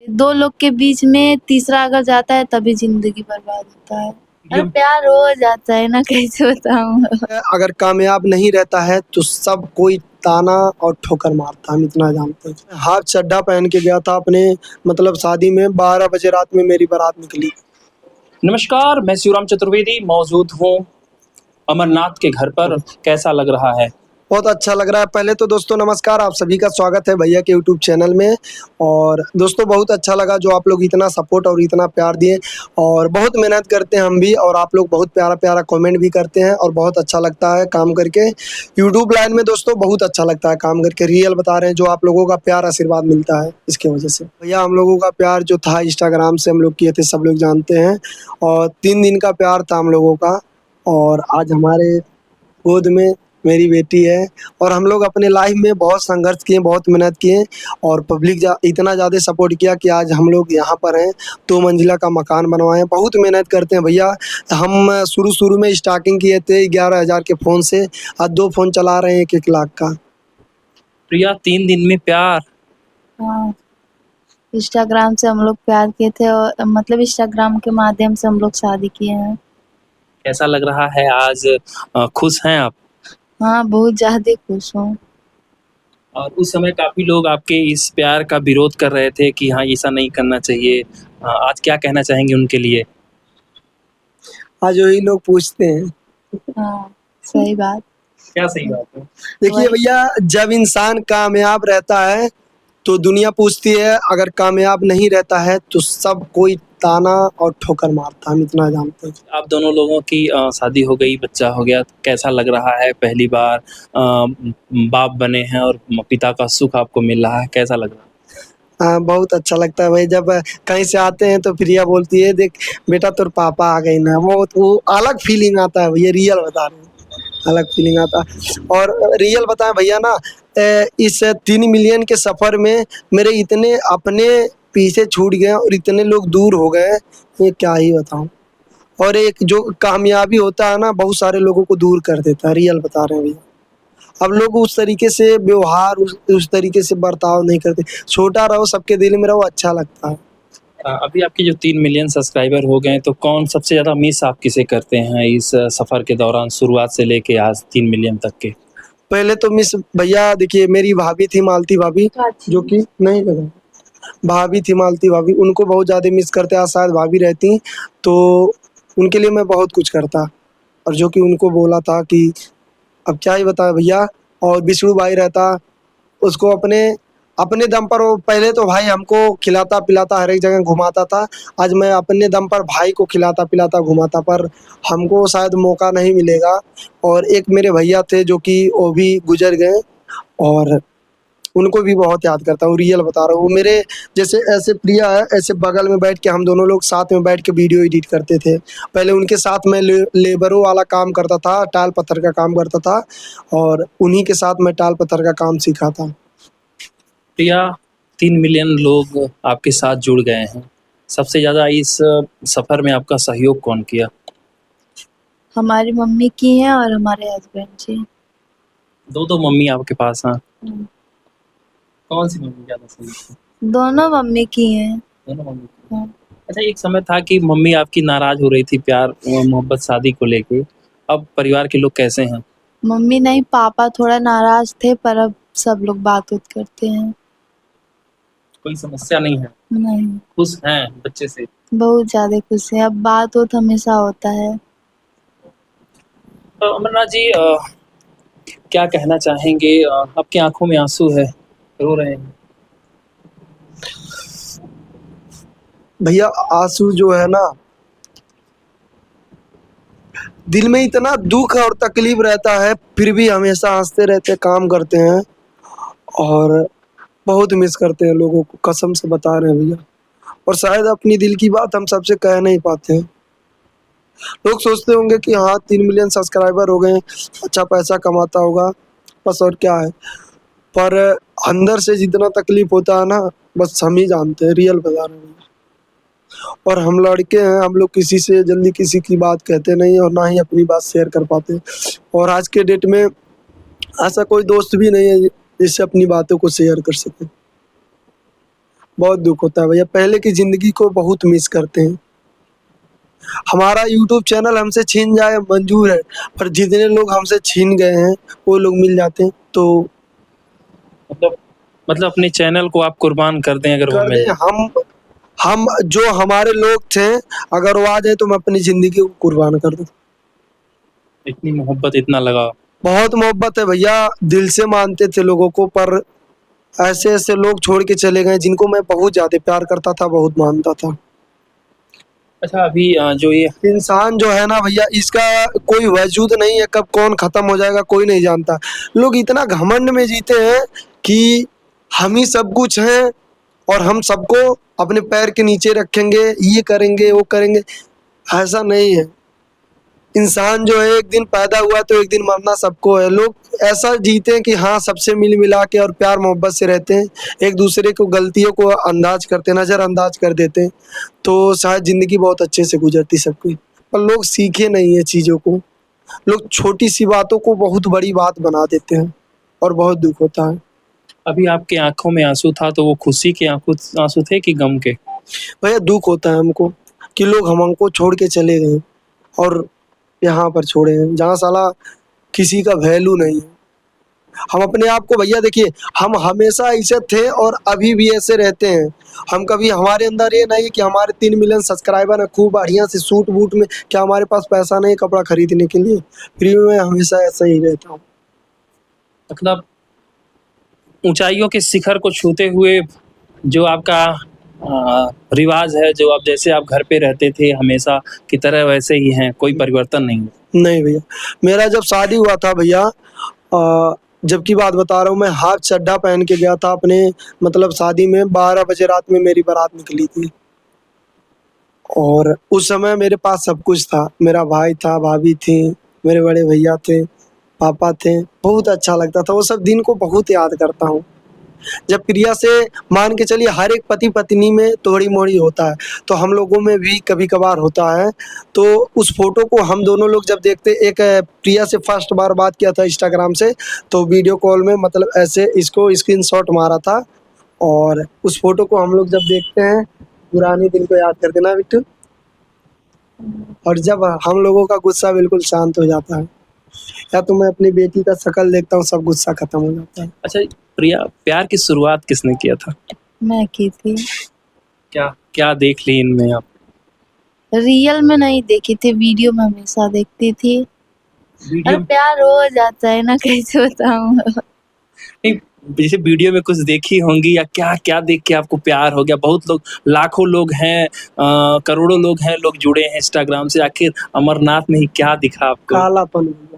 दो लोग के बीच में तीसरा अगर जाता है तभी ज़िंदगी बर्बाद होता है। ये और प्यार हो जाता है ना, कैसे बताऊँ? अगर कामयाब नहीं रहता है तो सब कोई ताना और ठोकर मारता है, हम इतना जानते हैं। हाफ चड्ढा पहन के गया था अपने मतलब शादी में, 12 बजे रात में मेरी बारात निकली। नमस्कार, मैं शिवराम चतुर्वेदी मौजूद हूँ अमरनाथ के घर पर। कैसा लग रहा है? बहुत अच्छा लग रहा है। पहले तो दोस्तों नमस्कार, आप सभी का स्वागत है भैया के यूट्यूब चैनल में। और दोस्तों बहुत अच्छा लगा जो आप लोग इतना सपोर्ट और इतना प्यार दिए, और बहुत मेहनत करते हैं हम भी, और आप लोग बहुत प्यारा प्यारा कमेंट भी करते हैं, और बहुत अच्छा लगता है काम करके। यूट्यूब लाइन में दोस्तों बहुत अच्छा लगता है काम करके, रियल बता रहे हैं, जो आप लोगों का प्यार आशीर्वाद मिलता है इसकी वजह से। भैया हम लोगों का प्यार जो था इंस्टाग्राम से हम लोग किए थे, सब लोग जानते हैं, और 3 दिन का प्यार था हम लोगों का। और आज हमारे गोद में मेरी बेटी है, और हम लोग अपने लाइफ में बहुत संघर्ष किए, बहुत मेहनत किए, और पब्लिक इतना ज़्यादा सपोर्ट किया कि आज हम लोग यहाँ पर हैं। 2 मंजिला का मकान बनवाए हैं, बहुत मेहनत करते हैं भैया। हम शुरू में स्टार्टिंग किए थे 11,000 के फ़ोन से, आज 2 फ़ोन चला रहे हैं 1-1 लाख का। प्रिया, 3 दिन में प्यार। हाँ, इंस्टाग्राम से हम लोग प्यार किए थे, और मतलब इंस्टाग्राम के माध्यम से हम लोग शादी किए हैं। कैसा लग रहा है आज? खुश हैं आप? हाँ, बहुत ज़्यादा खुश हूँ। और उस समय काफ़ी लोग आपके इस प्यार का विरोध कर रहे थे कि हाँ, ऐसा नहीं करना चाहिए। आज क्या कहना चाहेंगे उनके लिए? आज वही लोग पूछते हैं। हाँ, सही बात। क्या सही बात है? देखिए भैया, जब इंसान कामयाब रहता है तो दुनिया पूछती है, अगर कामयाब नहीं रहता है तो सब कोई ताना और ठोकर मारता है, हम इतना जानते हैं। आप दोनों लोगों की शादी हो गई, बच्चा हो गया, कैसा लग रहा है? पहली बार बाप बने हैं और पिता का सुख आपको मिल रहा है, कैसा लग रहा है? हाँ, बहुत अच्छा लगता है भाई। जब कहीं से आते हैं तो प्रिया बोलती है, देख बेटा तोर पापा आ गए ना, वो अलग फीलिंग आता है भैया, रियल बता रहे हैं, अलग फीलिंग आता है। और रियल बताएं भैया ना, इस 3 मिलियन के सफ़र में मेरे इतने अपने पीछे छूट गए और इतने लोग दूर हो गए, ये क्या ही बताऊं। और एक जो कामयाबी होता है ना, बहुत सारे लोगों को दूर कर देता है, रियल बता रहे हैं भैया। अब लोग उस तरीके से व्यवहार, उस तरीके से बर्ताव नहीं करते। छोटा रहो, सबके दिल में रहो, अच्छा लगता है। अभी आपके जो 3 मिलियन सब्सक्राइबर हो गए, तो कौन सबसे ज़्यादा मिस आप किसे करते हैं इस सफ़र के दौरान, शुरुआत से लेके आज 3 मिलियन तक के? पहले तो मिस भैया देखिए, मेरी भाभी थी मालती भाभी, जो कि नहीं लगा, भाभी थी मालती भाभी, उनको बहुत ज़्यादा मिस करते। आज शायद भाभी रहती तो उनके लिए मैं बहुत कुछ करता, और जो कि उनको बोला था कि अब क्या ही बताएं भैया। और विष्णु भाई रहता, उसको अपने अपने दम पर, वो पहले तो भाई हमको खिलाता पिलाता हर एक जगह घुमाता था। आज मैं अपने दम पर भाई को खिलाता पिलाता घुमाता, पर हमको शायद मौका नहीं मिलेगा। और एक मेरे भैया थे जो कि वो भी गुजर गए, और उनको भी बहुत याद करता हूँ, रियल बता रहा हूँ। वो मेरे जैसे ऐसे प्रिया है, ऐसे बगल में बैठ के हम दोनों लोग साथ में बैठ के वीडियो एडिट करते थे। पहले उनके साथ मैं लेबरों वाला काम करता था, टाल पत्थर का काम करता था, और उन्हीं के साथ मैं टाल पत्थर का काम सीखा था। प्रिया, 3 मिलियन लोग आपके साथ जुड़ गए हैं। सबसे ज़्यादा इस सफ़र में आपका सहयोग कौन किया? हमारी मम्मी की हैं और हमारे हस्बैंड जी। 2-2 मम्मी आपके पास हैं। हुँ। कौन सी मम्मी ज़्यादा सही थी? दोनों मम्मी की हैं। दोनों मम्मी की। हाँ। अच्छा, एक समय था कि मम्मी आपकी नाराज़ हो रही थी प्यार मोहब्बत शादी को लेके। अब परिवार के लोग कैसे हैं? मम्मी नहीं, पापा थोड़ा नाराज़ थे, पर अब सब लोग बात-वूत करते हैं। कोई समस्या नहीं है? नहीं, खुश हैं बच्चे से? बहुत ज़्यादा खुश हैं, अब बात-वूत हमेशा होता है। तो अमरनाथ जी, क्या कहना चाहेंगे? आपकी आँखों में आँसू है, रो रहे हैं। भैया आंसू जो है ना, दिल में इतना दुख और तकलीफ रहता है, फिर भी हमेशा हंसते रहते, काम करते हैं, और बहुत मिस करते हैं लोगों को, कसम से बता रहे हैं भैया। और शायद अपनी दिल की बात हम सबसे कह नहीं पाते हैं। लोग सोचते होंगे कि हाँ 3 मिलियन सब्सक्राइबर हो गए, अच्छा पैसा कमाता होगा, बस और क्या है। पर अंदर से जितना तकलीफ होता है ना, बस हम ही जानते हैं, रियल बता रहे हैं। और हम लड़के हैं, हम लोग किसी से जल्दी किसी की बात कहते नहीं, और ना ही अपनी बात शेयर कर पाते। और आज के डेट में ऐसा कोई दोस्त भी नहीं है जिससे अपनी बातों को शेयर कर सके। बहुत दुख होता है भैया, पहले की ज़िंदगी को बहुत मिस करते हैं। हमारा यूट्यूब चैनल हमसे छीन जाए मंजूर है, पर जितने लोग हमसे छीन गए हैं, वो लोग मिल जाते हैं तो मतलब मतलब अपने चैनल को आप कुर्बान कर दें अगर वो कर मिल दें। जाए। हम जो हमारे लोग थे, अगर वो आ जाए तो मैं अपनी ज़िंदगी को कुर्बान कर दूँ। इतनी मोहब्बत, इतना लगाव। बहुत मोहब्बत है भैया, दिल से मानते थे लोगों को, पर ऐसे-ऐसे लोग छोड़ के चले गए जिनको मैं बहुत ज़्यादा प्यार करता था, बहुत मानता था। अच्छा, अभी जो ये इंसान जो है ना भैया, इसका कोई वजूद नहीं है, कब कौन खत्म हो जाएगा कोई नहीं जानता। लोग इतना घमंड में जीते हैं कि हम ही सब कुछ हैं और हम सबको अपने पैर के नीचे रखेंगे, ये करेंगे, वो करेंगे। ऐसा नहीं है। इंसान जो है एक दिन पैदा हुआ तो एक दिन मरना सबको है। लोग ऐसा जीते हैं कि हाँ, सबसे मिल-मिला के और प्यार मोहब्बत से रहते हैं। एक दूसरे को गलतियों को अंदाज करते हैं, नज़रअंदाज कर देते हैं, तो शायद ज़िंदगी बहुत अच्छे से गुज़रती सबकी। पर लोग सीखे नहीं है चीज़ों को। लोग छोटी-सी बातों को बहुत बड़ी बात बना देते हैं और बहुत दुःख होता है। अभी आपकी आँखों में आँसू था तो वो खुशी के आँसू थे कि गम के? भैया दुःख होता है हमको कि लोग हमको छोड़ के चले गए और यहाँ पर छोड़े हैं, जहाँ साला किसी का वैल्यू नहीं है। हम अपने आप को भैया देखिए, हम हमेशा ऐसे थे और अभी भी ऐसे रहते हैं। हम कभी हमारे अंदर ये नहीं कि हमारे 3 मिलियन सब्सक्राइबर हैं, खूब बढ़िया से सूट-बूट में, क्या हमारे पास पैसा नहीं है कपड़ा खरीदने के लिए? फिर भी मैं हमेशा ऐसा ही रहता हूँ। मतलब ऊँचाइयों के शिखर को छूते हुए जो आपका रिवाज है, जो आप जैसे आप घर पे रहते थे हमेशा की तरह वैसे ही हैं, कोई परिवर्तन नहीं है। नहीं भैया, मेरा जब शादी हुआ था भैया, जब की बात बता रहा हूँ मैं, हाफ चड्ढा पहन के गया था अपने मतलब शादी में, 12 बजे रात में मेरी बारात निकली थी। और उस समय मेरे पास सब कुछ था। मेरा भाई था, भाभी थी, मेरे बड़े भैया थे, पापा थे। बहुत अच्छा लगता था, वो सब दिन को बहुत याद करता हूँ। जब प्रिया से मान के चलिए हर एक पति-पत्नी में थोड़ी-मोड़ी होता है, तो हम लोगों में भी कभी-कभार होता है। तो उस फ़ोटो को हम दोनों लोग जब देखते, एक प्रिया से फर्स्ट बार बात किया था इंस्टाग्राम से, तो वीडियो कॉल में मतलब ऐसे इसको स्क्रीनशॉट मारा था और उस फ़ोटो को हम लोग जब देखते हैं, पुराने दिन को याद करके ना बिट्टू? और जब हम लोगों का गुस्सा बिल्कुल शांत हो जाता है, या तो मैं अपनी बेटी का शकल देखता हूँ, सब गुस्सा खत्म हो जाता है। अच्छा, प्रिया, प्यार की शुरुआत किसने किया था? मैं की थी। क्या क्या देख ली इनमें आप? रियल में नहीं देखी थी, वीडियो में हमेशा देखती थी। और वीडियो प्यार हो जाता है ना, कैसे बताऊँ? नहीं, जैसे वीडियो में कुछ देखी होंगी या क्या देख के आपको प्यार हो गया? बहुत लोग, लाखों लोग हैं, करोड़ों लोग हैं, लोग जुड़े हैं इंस्टाग्राम से, आखिर अमरनाथ में ही क्या दिखा आपको? कालापन भैया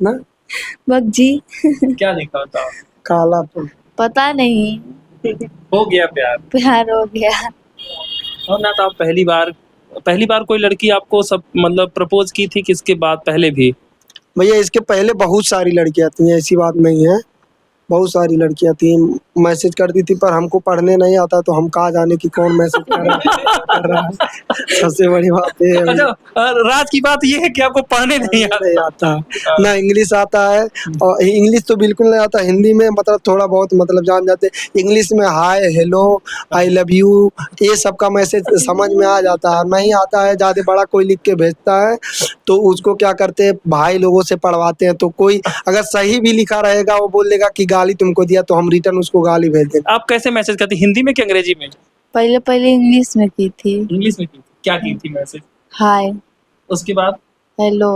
ना, जी। क्या दिखा था? कालापन। पता नहीं, हो गया प्यार। प्यार हो गया। और ना, तो आप पहली बार कोई लड़की आपको सब मतलब प्रपोज की थी कि इसके बाद पहले भी? भैया इसके पहले बहुत सारी लड़कियाँ थी, ऐसी बात नहीं है। बहुत सारी लड़कियाँ थी, मैसेज करती थी, पर हमको पढ़ने नहीं आता, तो हम कहाँ जाने कि कौन मैसेज कर रहा है, क्या कर रहा है। सबसे बड़ी बात ये है अच्छा, भैया। राज की बात ये है कि आपको पढ़ने नहीं नहीं आता। आता, ना इंग्लिश आता है, और इंग्लिश तो बिल्कुल नहीं आता। हिंदी में मतलब थोड़ा बहुत मतलब जान जाते। इंग्लिश में हाय, हेलो, आई लव यू, ये सब का मैसेज समझ में आ जाता है। नहीं आता है, ज़्यादा बड़ा कोई लिख के भेजता है, तो उसको क्या करते हैं, भाई लोगों से पढ़वाते हैं। तो कोई अगर सही भी लिखा रहेगा, वो बोल देगा कि गाली तुमको दिया, तो हम रिटर्न उसको गाली भेज देंगे। आप कैसे मैसेज करती, हिंदी में कि अंग्रेजी में? पहले इंग्लिश में की थी। इंग्लिश में की थी। क्या की थी मैसेज? हाय, उसके बाद? हेलो,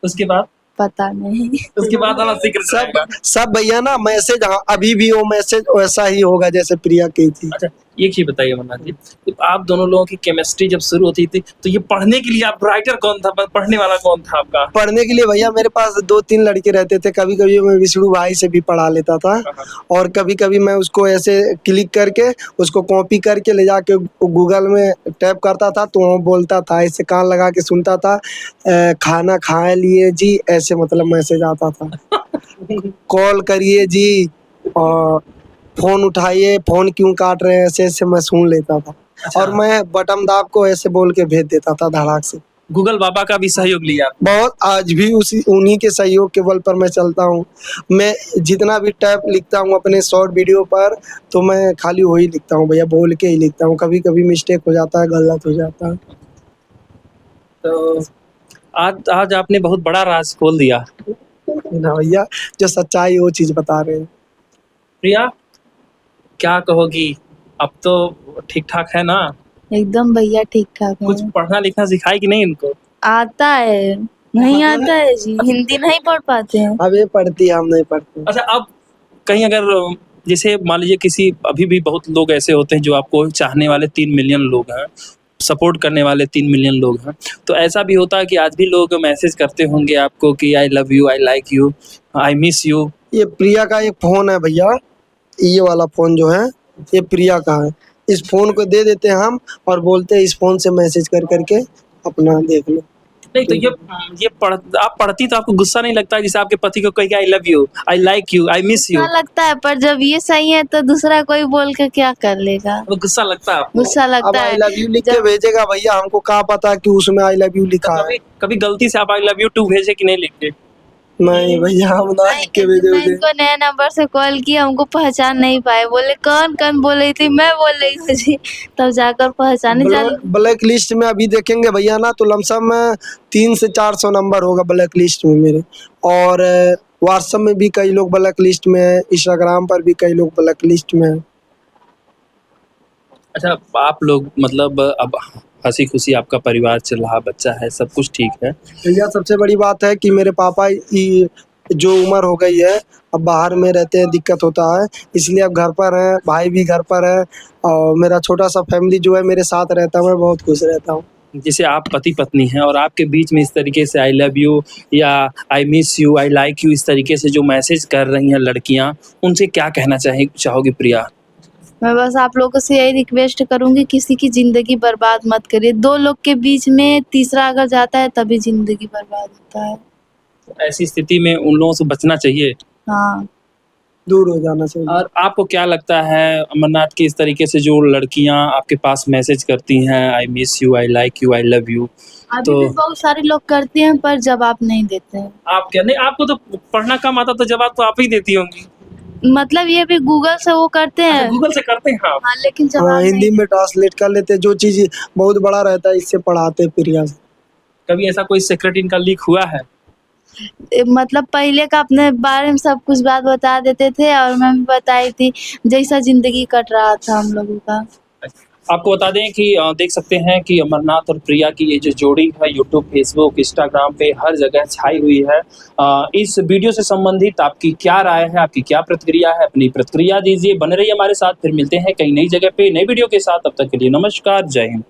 उसके बाद? पता नहीं। उसके बाद वाला जिक्र जाएगा। सब भैया ना मैसेज, हाँ, अभी भी वो मैसेज वैसा ही होगा जैसे प्रिया की थी। अच्छा, एक चीज़ बताइए अमरनाथ जी, तो आप दोनों लोगों की केमिस्ट्री जब शुरू होती थी, तो ये पढ़ने के लिए आप राइटर कौन था? पढ़ने वाला कौन था आपका? पढ़ने के लिए भैया मेरे पास 2-3 लड़के रहते थे। कभी-कभी मैं विष्णु भाई से भी पढ़ा लेता था, और कभी-कभी मैं उसको ऐसे क्लिक करके उसको कॉपी करके ले जाके गूगल में टाइप करता था, तो वो बोलता था, ऐसे कान लगा के सुनता था, खाना खा लिए जी, ऐसे मतलब मैसेज आता था। कॉल करिए जी, और फ़ोन उठाइए, फ़ोन क्यों काट रहे हैं, ऐसे-ऐसे मैं सुन लेता था। अच्छा। और मैं बटन दाब को ऐसे बोल के भेज देता था धड़ाक से। गूगल बाबा का भी सहयोग लिया आप? बहुत, आज भी उसी उन्हीं के सहयोग के बल पर मैं चलता हूँ। मैं जितना भी टाइप लिखता हूँ अपने शॉर्ट वीडियो पर, तो मैं खाली वही लिखता हूँ भैया, बोल के ही लिखता हूँ। कभी-कभी मिस्टेक हो जाता है, गलत हो जाता है। तो आज आज आपने बहुत बड़ा राज खोल दिया। ना भैया, जो सच्चाई है वो चीज़ बता रहे हैं। प्रिया, क्या कहोगी? अब तो ठीक-ठाक है ना? एकदम भैया ठीक-ठाक कुछ है। पढ़ना लिखना सिखाई कि नहीं इनको? आता है, नहीं आता है जी, हिंदी नहीं पढ़ पाते हैं। अब ये पढ़ती है, हम नहीं पढ़ते। अच्छा, अब कहीं अगर जैसे मान लीजिए किसी अभी भी बहुत लोग ऐसे होते हैं जो आपको चाहने वाले 3 मिलियन लोग हैं, सपोर्ट करने वाले 3 मिलियन लोग हैं। तो ऐसा भी होता है कि आज भी लोग मैसेज करते होंगे आपको कि I love you, I like you, I miss you. ये प्रिया का एक फ़ोन है भैया, ये वाला फ़ोन जो है, ये प्रिया का है। इस फ़ोन को दे देते हैं हम और बोलते हैं इस फ़ोन से मैसेज कर के अपना देख लो। नहीं तो ये आप पढ़ती तो आपको गुस्सा नहीं लगता है जैसे आपके पति को कही कि I love you, I like you, I miss you? गुस्सा लगता है, पर जब ये सही है तो दूसरा कोई बोल के क्या कर लेगा? वो गुस्सा लगता है आपको? गुस्सा अब लगता आई है। लव यू लिख के जब भेजेगा भैया, हमको कहाँ पता कि उसमें आई लव यू लिखा है। कभी कभी गलती से आप आई लव यू टू भेजे कि नहीं लिख के? नहीं भैया, हम ना लिख के भेजे मैं उसे। इनको नया नंबर से कॉल किया, हमको पहचान नहीं पाए, बोले कौन बोल रही थी, मैं बोल रही हूँ जी। तब जाकर पहचाने जाने। ब्लैक लिस्ट में अभी देखेंगे भैया ना, तो लमसम 300 से 400 नंबर होगा ब्लैक लिस्ट में मेरे। और व्हाट्सएप में भी कई लोग ब्लैक लिस्ट में है, इंस्टाग्राम पर भी कई लोग ब्लैक लिस्ट में है। अच्छा, आप लोग मतलब अब हँसी खुशी आपका परिवार चल रहा, बच्चा है, सब कुछ ठीक है। भैया सबसे बड़ी बात है कि मेरे पापा की जो उम्र हो गई है, अब बाहर में रहते हैं, दिक्कत होता है, इसलिए अब घर पर हैं, भाई भी घर पर है और मेरा छोटा सा फैमिली जो है मेरे साथ रहता है, मैं बहुत खुश रहता हूँ। जैसे आप पति पत्नी हैं और आपके बीच में इस तरीके से आई लव यू या I miss you, I like you, इस तरीके से जो मैसेज कर रही हैं लड़कियां, उनसे क्या कहना चाहोगी प्रिया? मैं बस आप लोगों से यही रिक्वेस्ट करूंगी, किसी की जिंदगी बर्बाद मत करिए। दो लोग के बीच में तीसरा अगर जाता है तभी जिंदगी बर्बाद होता है। ऐसी स्थिति में उन लोगों से बचना चाहिए। हाँ, दूर हो जाना चाहिए। और आपको क्या लगता है अमरनाथ की इस तरीके से जो लड़कियां आपके पास मैसेज करती हैं I miss you, I like you, I love you, अभी तो भी बहुत सारे लोग करते हैं पर जवाब नहीं देते हैं। आप क्या नहीं, आपको तो पढ़ना कम आता तो जवाब तो आप ही देती होंगी। मतलब ये भी गूगल से वो करते अच्छा, हैं। गूगल से करते हैं आप? हाँ, लेकिन हाँ, जवाब नहीं। हिंदी में ट्रांसलेट कर लेते, जो चीज़ बहुत बड़ा रहता है इससे पढ़ाते प्रिया से। कभी ऐसा कोई सीक्रेट इनका लीक हुआ है? मतलब पहले का अपने बारे में सब कुछ बात बता देते थे और मैं भी बताई थी, जैसा जिंदगी कट रहा था हम लोगों का। आपको बता दें कि देख सकते हैं कि अमरनाथ और प्रिया की ये जो जोड़ी है यूट्यूब, फेसबुक, इंस्टाग्राम पे हर जगह छाई हुई है। इस वीडियो से संबंधित आपकी क्या राय है, आपकी क्या प्रतिक्रिया है? अपनी प्रतिक्रिया दीजिए, बने रहिए हमारे साथ। फिर मिलते हैं कई नई जगह पे नई वीडियो के साथ। तब तक के लिए नमस्कार, जय हिंद।